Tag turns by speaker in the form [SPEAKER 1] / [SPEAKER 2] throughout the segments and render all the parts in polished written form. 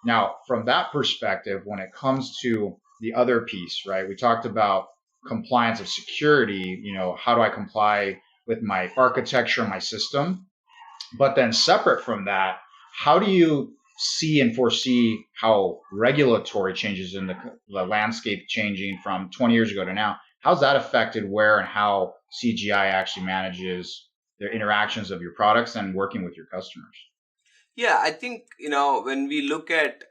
[SPEAKER 1] Now, from that perspective, when it comes to the other piece, right, we talked about compliance of security, how do I comply with my architecture, my system? But then separate from that, how do you see and foresee how regulatory changes in the landscape changing from 20 years ago to now? How's that affected where and how CGI actually manages their interactions of your products and working with your customers?
[SPEAKER 2] Yeah, I think, when we look at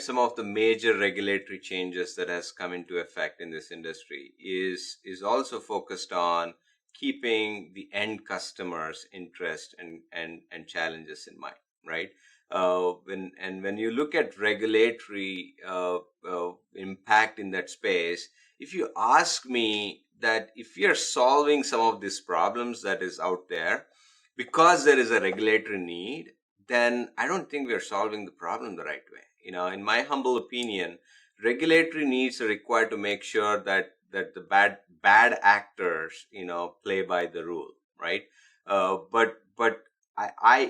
[SPEAKER 2] some of the major regulatory changes that has come into effect in this industry is also focused on keeping the end customer's interest and challenges in mind, right? When you look at regulatory impact in that space, if you ask me that if we are solving some of these problems that is out there because there is a regulatory need, then I don't think we are solving the problem the right way. In my humble opinion, regulatory needs are required to make sure that the bad actors, play by the rule, right? But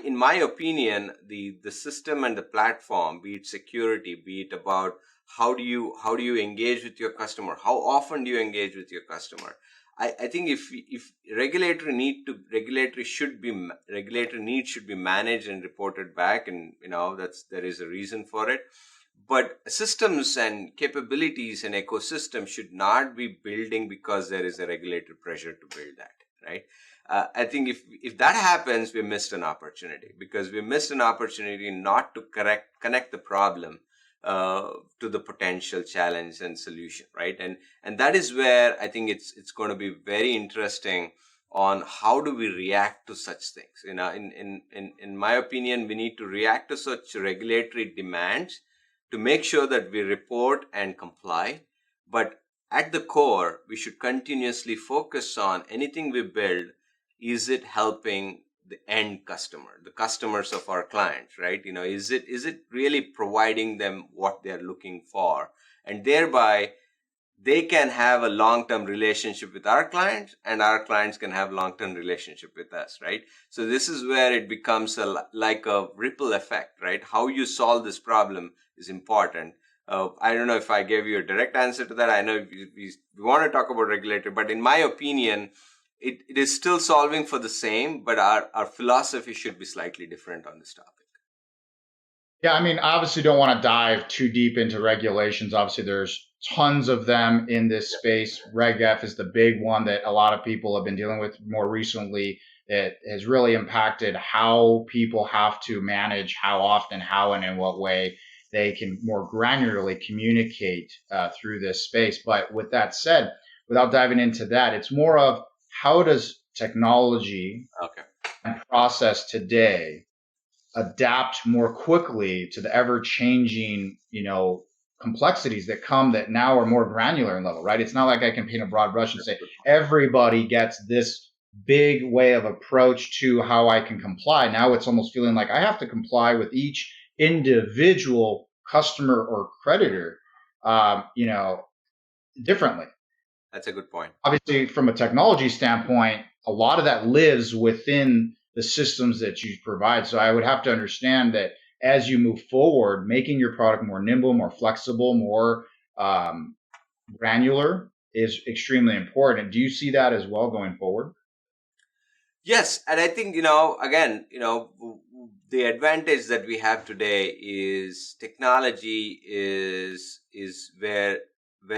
[SPEAKER 2] in my opinion, the system and the platform, be it security, be it about how do you engage with your customer, how often do you engage with your customer. I think if regulatory needs should be managed and reported back, and there is a reason for it. But systems and capabilities and ecosystem should not be building because there is a regulatory pressure to build that, right? I think if that happens, we missed an opportunity, because we missed an opportunity not to connect the problem to the potential challenge and solution, right? And that is where I think it's going to be very interesting on how do we react to such things. In my opinion, we need to react to such regulatory demands to make sure that we report and comply. But at the core, we should continuously focus on anything we build. Is it helping the end customer, the customers of our clients, right? Is it really providing them what they're looking for, and thereby they can have a long-term relationship with our clients, and our clients can have long-term relationship with us, right? So this is where it becomes like a ripple effect, right? How you solve this problem is important. I don't know if I gave you a direct answer to that. I know we want to talk about regulator, but in my opinion, it is still solving for the same, but our philosophy should be slightly different on this topic.
[SPEAKER 1] Yeah, I mean, obviously, don't want to dive too deep into regulations. Obviously, there's tons of them in this space. Reg F is the big one that a lot of people have been dealing with more recently. It has really impacted how people have to manage how often, how, and in what way they can more granularly communicate through this space. But with that said, without diving into that, it's more of how does technology
[SPEAKER 2] Okay.
[SPEAKER 1] and process today adapt more quickly to the ever changing, complexities that come that now are more granular in level, right? It's not like I can paint a broad brush and say everybody gets this big way of approach to how I can comply. Now it's almost feeling like I have to comply with each individual customer or creditor, differently.
[SPEAKER 2] That's a good point.
[SPEAKER 1] Obviously, from a technology standpoint, a lot of that lives within the systems that you provide. So I would have to understand that as you move forward, making your product more nimble, more flexible, more granular is extremely important. Do you see that as well going forward?
[SPEAKER 2] Yes, and I think, again, the advantage that we have today is technology is where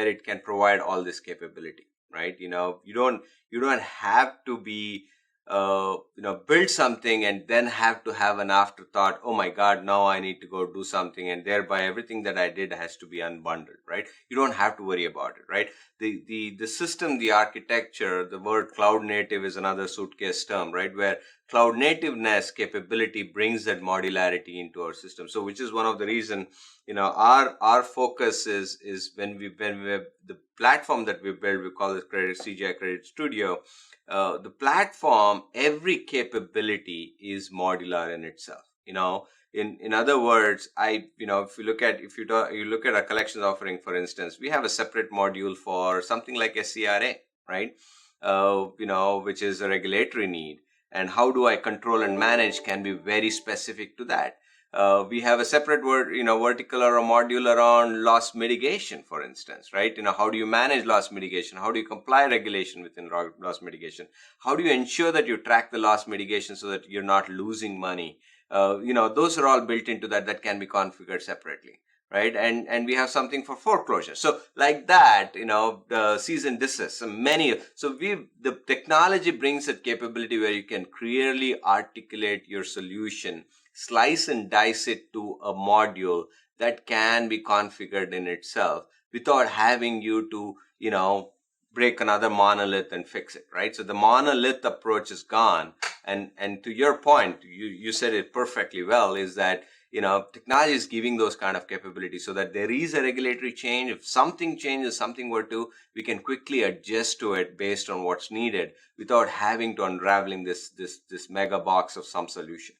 [SPEAKER 2] it can provide all this capability, right? You don't have to be build something and then have to have an afterthought. Oh my God, now I need to go do something, and thereby everything that I did has to be unbundled, right? You don't have to worry about it, right? The system, the architecture, the word cloud native is another suitcase term, right? Where cloud nativeness capability brings that modularity into our system. So which is one of the reason, our focus is when we the platform that we build, we call it credit CGI Credit Studio. The platform, every capability is modular in itself. In other words, if you look at a collections offering, for instance, we have a separate module for something like a CRA, right? Which is a regulatory need, and how do I control and manage can be very specific to that. We have a separate vertical or a module around loss mitigation, for instance, right? How do you manage loss mitigation? How do you comply regulation within loss mitigation? How do you ensure that you track the loss mitigation so that you're not losing money? Those are all built into that can be configured separately, right? And we have something for foreclosure. So like that, the cease and desist, the technology brings that capability where you can clearly articulate your solution, slice and dice it to a module that can be configured in itself without having you to, break another monolith and fix it, right? So the monolith approach is gone. And to your point, you said it perfectly well, is that technology is giving those kind of capabilities so that there is a regulatory change. If something changes, something were to, we can quickly adjust to it based on what's needed without having to unraveling this mega box of some solution.